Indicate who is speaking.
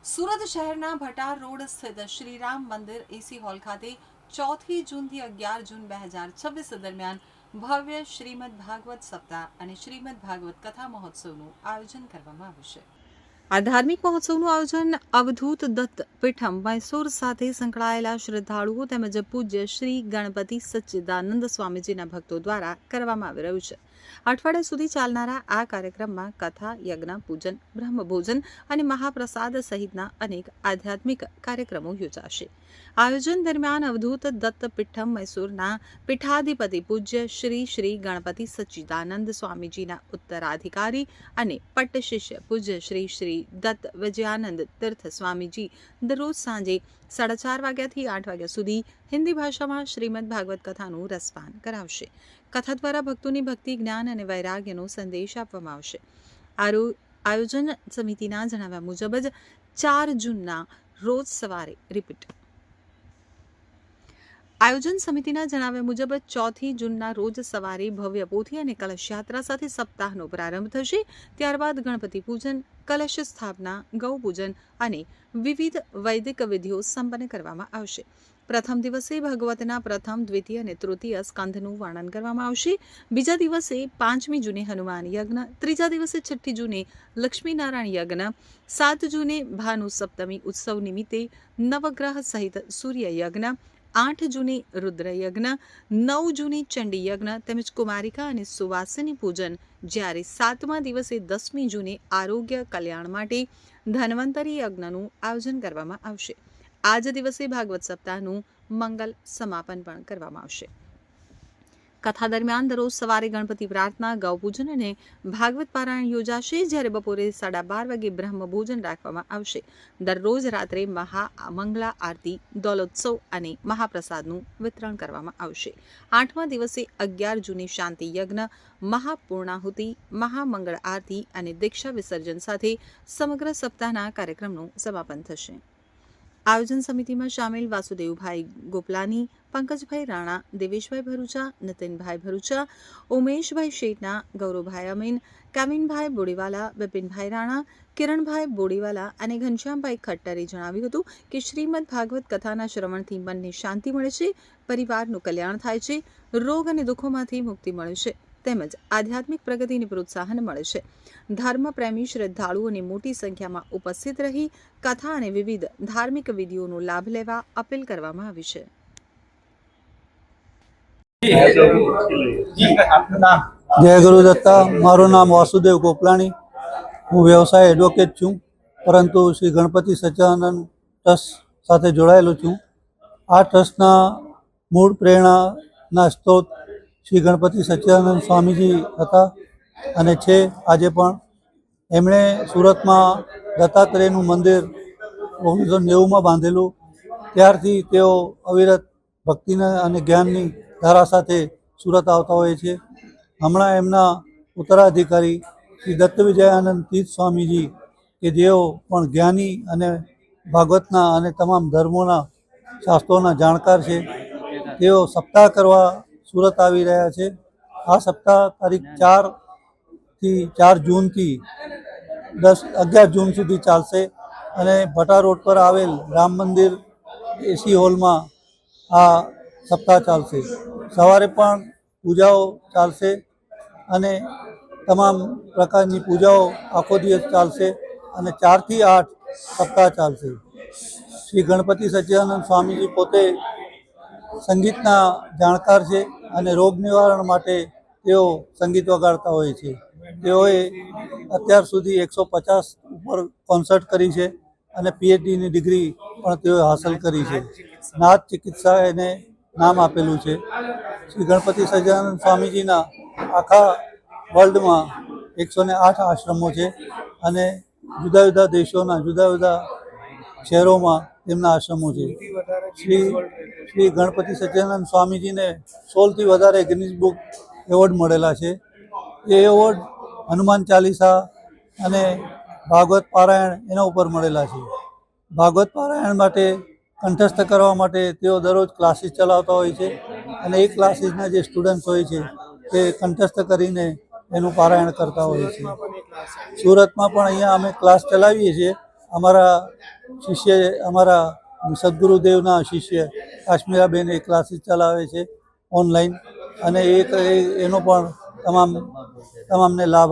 Speaker 1: સુરત શહેરના ભટાર રોડ સ્થિત શ્રીરામ મંદિર એસી હોલ ખાતે 4 જૂનથી 11 જૂન 2026 દરમિયાન ભવ્ય શ્રીમદ ભાગવત સપ્તાહ અને શ્રીમદ ભાગવત કથા મહોત્સવનું આયોજન કરવામાં આવ્યું છે। આ ધાર્મિક મહોત્સવનું આયોજન અવધૂત દત્ત પીઠમ મૈસૂર સાથે સંકળાયેલા શ્રદ્ધાળુઓ તેમજ પૂજ્ય શ્રી ગણપતિ સચ્ચિદાનંદ સ્વામીજીના ભક્તો દ્વારા કરવામાં આવી રહ્યું છે। અઠવાડિયા સુધી ચાલનારા આ કાર્યક્રમમાં કથા, યજ્ઞ, પૂજન, બ્રહ્મભોજન અને મહાપ્રસાદ સહિતના અનેક આધ્યાત્મિક કાર્યક્રમો યોજાશે। આયોજન દરમિયાન અવધૂત દત્ત પીઠમ મૈસૂરના પીઠાધિપતિ પૂજ્ય શ્રી શ્રી ગણપતિ સચ્ચિદાનંદ સ્વામીજીના ઉત્તરાધિકારી અને પટ્ટ શિષ્ય પૂજ્ય શ્રી શ્રી દત્ત વિજયાનંદ તીર્થ સ્વામીજી દરરોજ સાંજે 4:30 વાગ્યાથી 8 વાગ્યા સુધી હિન્દી ભાષામાં શ્રીમદ ભાગવત કથાનું રસપાન કરાવશે। કથા દ્વારા ભક્તોની ભક્તિ, જ્ઞાન અને વૈરાગ્યનો સંદેશ આપવામાં આવશે। આયોજન સમિતિના જણાવ્યા મુજબ જ 4 જૂનના રોજ સવારે આયોજન સમિતિના જણાવ્યા મુજબ 4 જૂનના રોજ સવારે ભવ્ય પોથી અને કલશ યાત્રા સાથે સપ્તાહનો પ્રારંભ થશે। ત્યારબાદ ગણપતિ પૂજન, કલશ સ્થાપના, ગૌ પૂજન અને વિવિધ વૈદિક વિધિઓ સંપન્ન કરવામાં આવશે। પ્રથમ દિવસે ભગવતના પ્રથમ, દ્વિતીય અને તૃતીય સ્કંધનું વર્ણન કરવામાં આવશે। બીજા દિવસે 5મી જૂને હનુમાન યજ્ઞ, ત્રીજા દિવસે 6ઠી જૂને લક્ષ્મીનારાયણ યજ્ઞ, 7 જૂને ભાનુ સપ્તમી ઉત્સવ નિમિત્તે નવગ્રહ સહિત સૂર્ય યજ્ઞ, 8 જૂને રુદ્ર યજ્ઞ, 9 જૂને ચંડી યજ્ઞ તેમજ કુમારિકા અને સુવાસિની પૂજન, જ્યારે 7મા દિવસે 10મી જૂને આરોગ્ય કલ્યાણ માટે ધન્વંતરી યજ્ઞનું આયોજન કરવામાં આવશે। આ જ દિવસે ભાગવત સપ્તાહનું મંગલ સમાપન પણ કરવામાં આવશે। કથા દરમિયાન દરરોજ સવારે ગણપતિ પ્રાર્થના, ગૌપૂજન અને ભાગવત પારાયણ યોજાશે, જ્યારે બપોરે 12:30 વાગે બ્રહ્મ ભોજન રાખવામાં આવશે। દરરોજ રાત્રે મંગળા આરતી, દોલોત્સવ અને મહાપ્રસાદનું વિતરણ કરવામાં આવશે। 8મા દિવસે 11 જૂને શાંતિ યજ્ઞ, મહાપૂર્ણાહુતિ, મહામંગળ આરતી અને દીક્ષા વિસર્જન સાથે સમગ્ર સપ્તાહના કાર્યક્રમનું સમાપન થશે। આયોજન સમિતિમાં સામેલ વાસુદેવભાઈ ગોપલાની, પંકજભાઈ રાણા, દેવેશભાઈ ભરૂચા, નીતિનભાઈ ભરૂચા, ઉમેશભાઈ શેઠના, ગૌરવભાઈ અમીન, કામિનભાઈ બોડીવાલા, બિપિનભાઈ રાણા, કિરણભાઈ બોડીવાલા અને ઘનશ્યામભાઈ ખટ્ટરે જણાવ્યું હતું કે શ્રીમદ ભાગવત કથાના શ્રવણથી મનને શાંતિ મળે છે, પરિવારનું કલ્યાણ થાય છે, રોગ અને દુઃખોમાંથી મુક્તિ મળે છે તેમજ આધ્યાત્મિક પ્રગતિને પ્રોત્સાહન મળે છે। ધર્મપ્રેમી શ્રદ્ધાળુઓને મોટી સંખ્યામાં ઉપસ્થિત રહી કથા અને વિવિધ ધાર્મિક વિધિઓનો લાભ લેવા અપીલ કરવામાં આવી છે।
Speaker 2: જય ગુરુદત્તા। મારું નામ વાસુદેવ ગોપલાણી। હું વ્યવસાય એડવોકેટ છું, પરંતુ શ્રી ગણપતિ સચ્ચિદાનંદ ટ્રસ્ટ સાથે જોડાયેલો છું। આ ટ્રસ્ટના મૂળ પ્રેરણાના સ્ત્રોત શ્રી ગણપતિ સચ્ચિદાનંદ સ્વામીજી હતા અને છે આજે પણ। એમણે સુરતમાં દત્તાત્રેયનું મંદિર 1990માં બાંધેલું, ત્યારથી તેઓ અવિરત ભક્તિના અને જ્ઞાનની ધારા સાથે સુરત આવતા હોય છે। હમણાં એમના ઉત્તરાધિકારી શ્રી દત્ત વિજયાનંદ તીર્થ સ્વામીજી કે જેઓ પણ જ્ઞાની અને ભાગવતના અને તમામ ધર્મોના શાસ્ત્રોના જાણકાર છે, તેઓ સપ્તાહ કરવા સુરત આવી રહ્યા છે। આ સપ્તાહ તારીખ 4 જૂનથી 11 જૂન સુધી ચાલશે અને ભટાર રોડ પર આવેલ રામ મંદિર એસી હોલમાં આ સપ્તાહ ચાલશે। સવારે પણ પૂજાઓ ચાલશે અને તમામ પ્રકારની પૂજાઓ આખો દિવસ ચાલશે અને 4 થી 8 સપ્તાહ ચાલશે। શ્રી ગણપતિ સચ્ચિદાનંદ સ્વામીજી પોતે સંગીતના જાણકાર છે અને રોગ નિવારણ માટે તેઓ સંગીત વગાડતા હોય છે। તેઓએ અત્યાર સુધી 150 ઉપર કોન્સર્ટ કરી છે અને PhDની ડિગ્રી પણ તેઓએ હાંસલ કરી છે। નાથ ચિકિત્સા એને નામ આપેલું છે। શ્રી ગણપતિ સચ્ચિદાનંદ સ્વામીજીના આખા વર્લ્ડમાં 108 આશ્રમો છે અને જુદા જુદા દેશોના જુદા જુદા શહેરોમાં તેમના આશ્રમો છે। શ્રી ગણપતિ સચ્ચિદાનંદ સ્વામીજીને 16થી વધારે ગિનિસ બુક એવોર્ડ મળેલા છે। એ એવોર્ડ હનુમાન ચાલીસા અને ભાગવત પારાયણ એના ઉપર મળેલા છે। ભાગવત પારાયણ માટે કંઠસ્થ કરવા માટે તેઓ દરરોજ ક્લાસીસ ચલાવતા હોય છે અને એ ક્લાસીસના જે સ્ટુડન્ટ્સ હોય છે તે કંઠસ્થ કરીને એનું પારાયણ કરતા હોય છે। સુરતમાં પણ અહીંયા અમે ક્લાસ ચલાવીએ છીએ અમારા શિષ્ય અમારા સદગુરુદેવના શિષ્ય કાશ્મીરાબેન એ ક્લાસીસ ચલાવે છે ઓનલાઈન, અને એનો પણ તમામને લાભ આપે